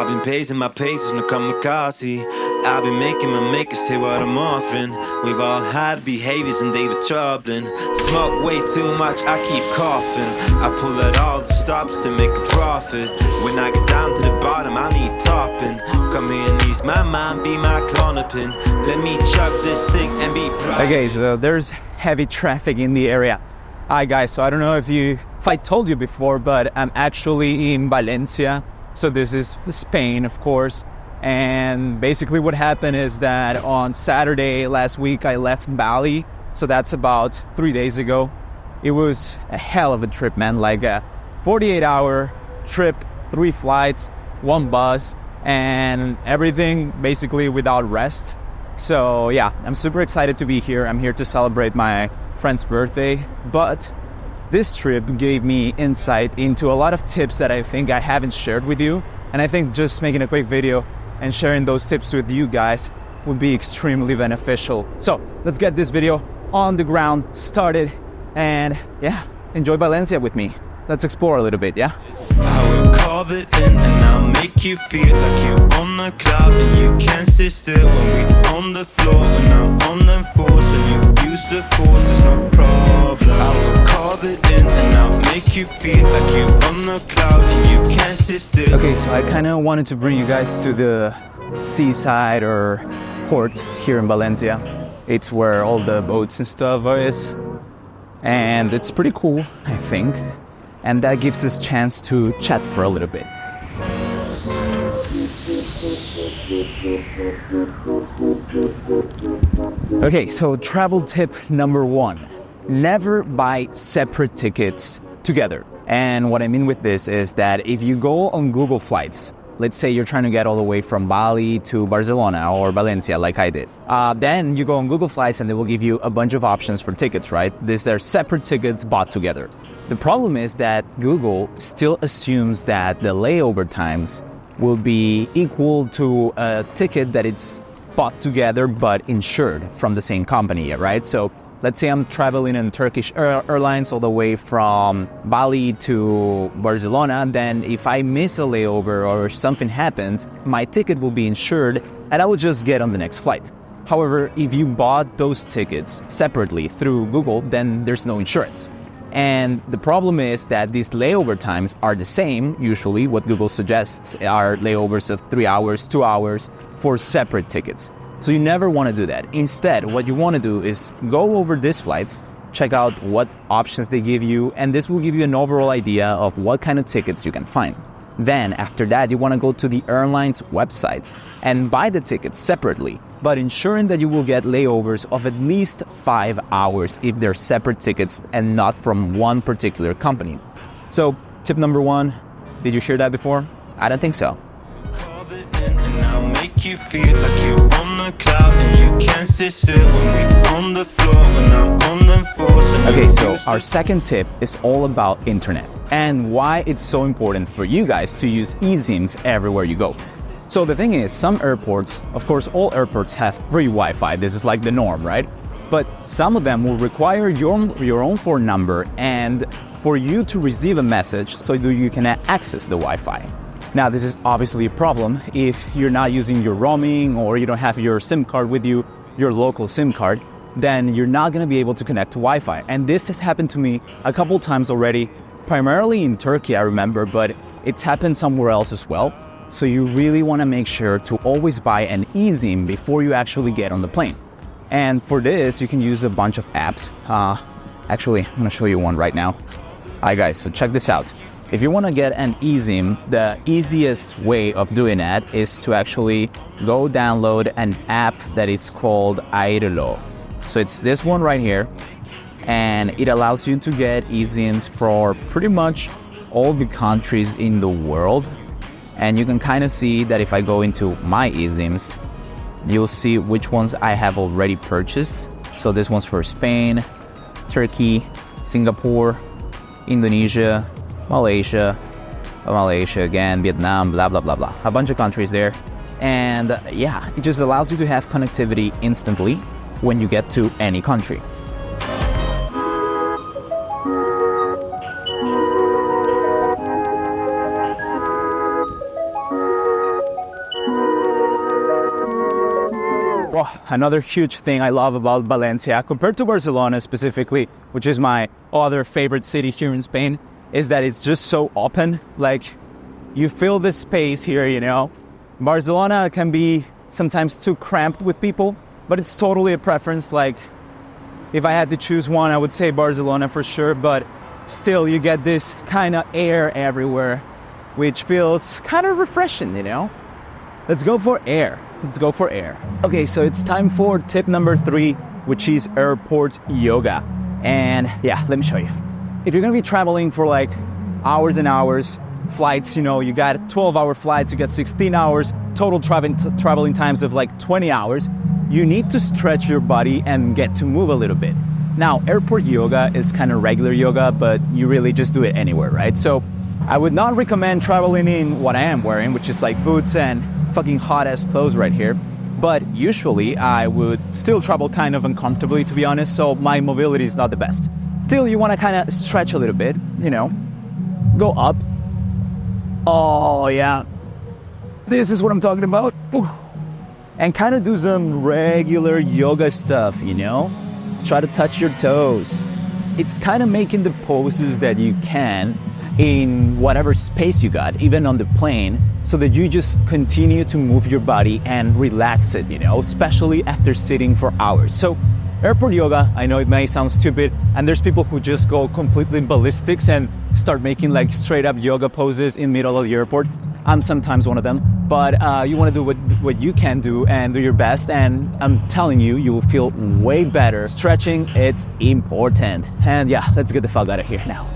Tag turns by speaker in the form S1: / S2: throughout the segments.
S1: I've been pacing my paces, no kamikaze. I've been making my makers say what I'm offering. We've all had behaviors and they were troubling. Smoke way too much, I keep coughing. I pull out all the stops to make a profit. When I get down to the bottom, I need topping. Come here and ease my mind, be my clonopin. Let me chug this thing and be proud.
S2: Okay, so there's heavy traffic in the area. Hi guys, so I don't know if I told you before, but I'm actually in Valencia. So this is Spain, of course. And basically what happened is that on Saturday last week, I left Bali. So that's about 3 days ago. It was a hell of a trip, man. Like a 48-hour trip, 3 flights, 1 bus, and everything basically without rest. So yeah, I'm super excited to be here. I'm here to celebrate my friend's birthday. But this trip gave me insight into a lot of tips that I think I haven't shared with you. And I think just making a quick video and sharing those tips with you guys would be extremely beneficial. So let's get this video on the ground started. And yeah, enjoy Valencia with me. Let's explore a little bit, yeah?
S1: I will carve it in and I'll make you feel like you're on the cloud and you can't sit still when we on the floor. When I'm on them fours, when you use the force, there's no problem. I will carve it in and I'll make you feel like you're on the cloud and you can't sit still.
S2: Okay, so I kind of wanted to bring you guys to the seaside or port here in Valencia. It's where all the boats and stuff is. And it's pretty cool, I think. And that gives us a chance to chat for a little bit. Okay, so travel tip number 1. Never buy separate tickets together. And what I mean with this is that if you go on Google Flights, let's say you're trying to get all the way from Bali to Barcelona or Valencia like I did. Then you go on Google Flights and they will give you a bunch of options for tickets, right? These are separate tickets bought together. The problem is that Google still assumes that the layover times will be equal to a ticket that it's bought together but insured from the same company, right? So let's say I'm traveling in Turkish Airlines all the way from Bali to Barcelona, then if I miss a layover or something happens, my ticket will be insured and I will just get on the next flight. However, if you bought those tickets separately through Google, then there's no insurance. And the problem is that these layover times are the same. Usually what Google suggests are layovers of 3 hours, 2 hours for separate tickets. So you never want to do that. Instead, what you want to do is go over these flights, check out what options they give you, and this will give you an overall idea of what kind of tickets you can find. Then after that, you want to go to the airline's websites and buy the tickets separately, but ensuring that you will get layovers of at least 5 hours if they're separate tickets and not from one particular company. So tip number 1, did you hear that before? I don't think so.
S1: You feel like you on the cloud and you can't sit still when we on the floor when I'm on them fours.
S2: Okay, so our second tip is all about internet and why it's so important for you guys to use eSIMs everywhere you go. So the thing is, some airports, of course all airports have free Wi-Fi, this is like the norm, right? But some of them will require your own phone number and for you to receive a message so that you can access the Wi-Fi. Now, this is obviously a problem if you're not using your roaming or you don't have your SIM card with you, your local SIM card, then you're not going to be able to connect to Wi-Fi. And this has happened to me a couple times already, primarily in Turkey, I remember, but it's happened somewhere else as well. So you really want to make sure to always buy an eSIM before you actually get on the plane. And for this, you can use a bunch of apps. Actually, I'm going to show you one right now. Hi guys, so check this out. If you want to get an eSIM, the easiest way of doing that is to actually go download an app that is called Airlo. So it's this one right here, and it allows you to get eSIMs for pretty much all the countries in the world. And you can kind of see that if I go into my eSIMs, you'll see which ones I have already purchased. So this one's for Spain, Turkey, Singapore, Indonesia, Malaysia again, Vietnam, blah, blah, blah, blah. A bunch of countries there. And yeah, it just allows you to have connectivity instantly when you get to any country. Well, another huge thing I love about Valencia, compared to Barcelona specifically, which is my other favorite city here in Spain, is that it's just so open. Like, you feel the space here, you know. Barcelona can be sometimes too cramped with people, but it's totally a preference. Like, if I had to choose one, I would say Barcelona for sure, but still you get this kind of air everywhere, which feels kind of refreshing, you know. Let's go for air. Let's go for air. Okay, so it's time for tip number 3, which is airport yoga. And yeah, let me show you. If you're gonna be traveling for like hours and hours, flights, you know, you got 12-hour flights, you got 16 hours, total traveling times of like 20 hours, you need to stretch your body and get to move a little bit. Now, airport yoga is kind of regular yoga, but you really just do it anywhere, right? So I would not recommend traveling in what I am wearing, which is like boots and fucking hot-ass clothes right here. But usually I would still travel kind of uncomfortably, to be honest, so my mobility is not the best. Still, you want to kind of stretch a little bit, you know, go up. Oh, yeah. This is what I'm talking about. Ooh. And kind of do some regular yoga stuff, you know? Let's try to touch your toes. It's kind of making the poses that you can in whatever space you got, even on the plane, so that you just continue to move your body and relax it, you know, especially after sitting for hours. So airport yoga, I know it may sound stupid, and there's people who just go completely ballistics and start making like straight up yoga poses in middle of the airport. I'm sometimes one of them, but you want to do what you can do and do your best, and I'm telling you, you will feel way better. Stretching, it's important. And yeah, let's get the fuck out of here now.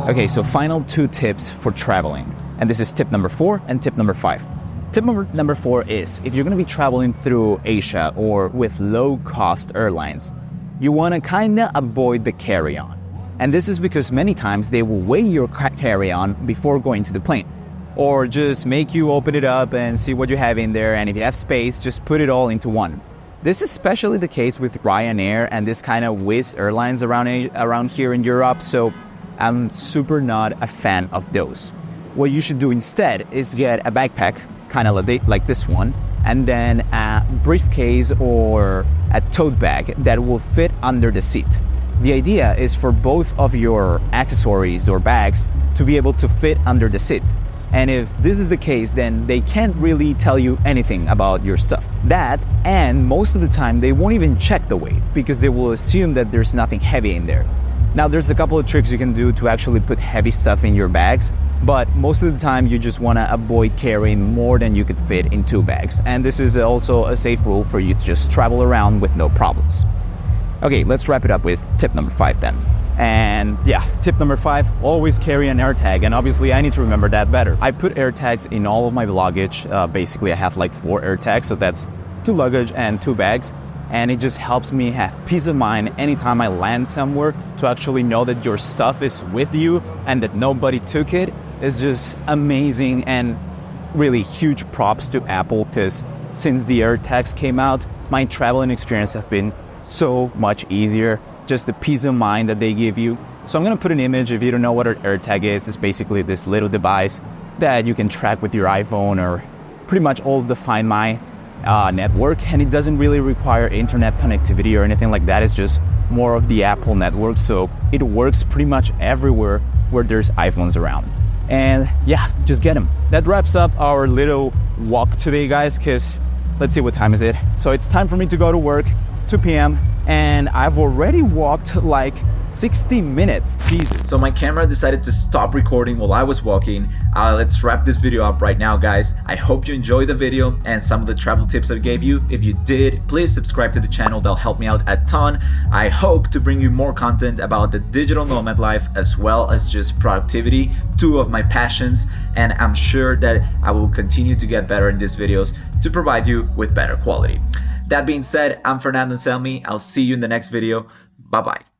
S2: Okay, so final 2 tips for traveling. And this is tip number 4 and tip number 5. Tip number 4 is, if you're gonna be traveling through Asia or with low-cost airlines, you wanna kinda avoid the carry-on. And this is because many times they will weigh your carry-on before going to the plane. Or just make you open it up and see what you have in there, and if you have space, just put it all into one. This is especially the case with Ryanair and this kind of Wizz airlines around here in Europe, so I'm super not a fan of those. What you should do instead is get a backpack, kind of like this one, and then a briefcase or a tote bag that will fit under the seat. The idea is for both of your accessories or bags to be able to fit under the seat. And if this is the case, then they can't really tell you anything about your stuff. That, and most of the time they won't even check the weight because they will assume that there's nothing heavy in there. Now, there's a couple of tricks you can do to actually put heavy stuff in your bags, but most of the time you just want to avoid carrying more than you could fit in 2 bags. And this is also a safe rule for you to just travel around with no problems. Okay, let's wrap it up with tip number 5 then. And yeah, tip number 5, always carry an AirTag. And obviously I need to remember that better. I put AirTags in all of my luggage. Basically I have like 4 AirTags, so that's 2 luggage and 2 bags. And it just helps me have peace of mind anytime I land somewhere, to actually know that your stuff is with you and that nobody took it. Is just amazing, and really huge props to Apple, because since the AirTags came out, my traveling experience has been so much easier. Just the peace of mind that they give you. So I'm gonna put an image. If you don't know what an AirTag is, it's basically this little device that you can track with your iPhone or pretty much all the Find My network, and it doesn't really require internet connectivity or anything like that. It's just more of the Apple network, so it works pretty much everywhere where there's iPhones around. And yeah, just get them. That wraps up our little walk today, guys, because let's see, what time is it? So it's time for me to go to work, 2 p.m. and I've already walked like 60 minutes. Jesus. So my camera decided to stop recording while I was walking. Let's wrap this video up right now, guys. I hope you enjoyed the video and some of the travel tips I gave you. If you did, please subscribe to the channel. That'll help me out a ton. I hope to bring you more content about the digital nomad life, as well as just productivity, 2 of my passions, and I'm sure that I will continue to get better in these videos to provide you with better quality. That being said, I'm Fernando Anselmi. I'll see you in the next video. Bye-bye.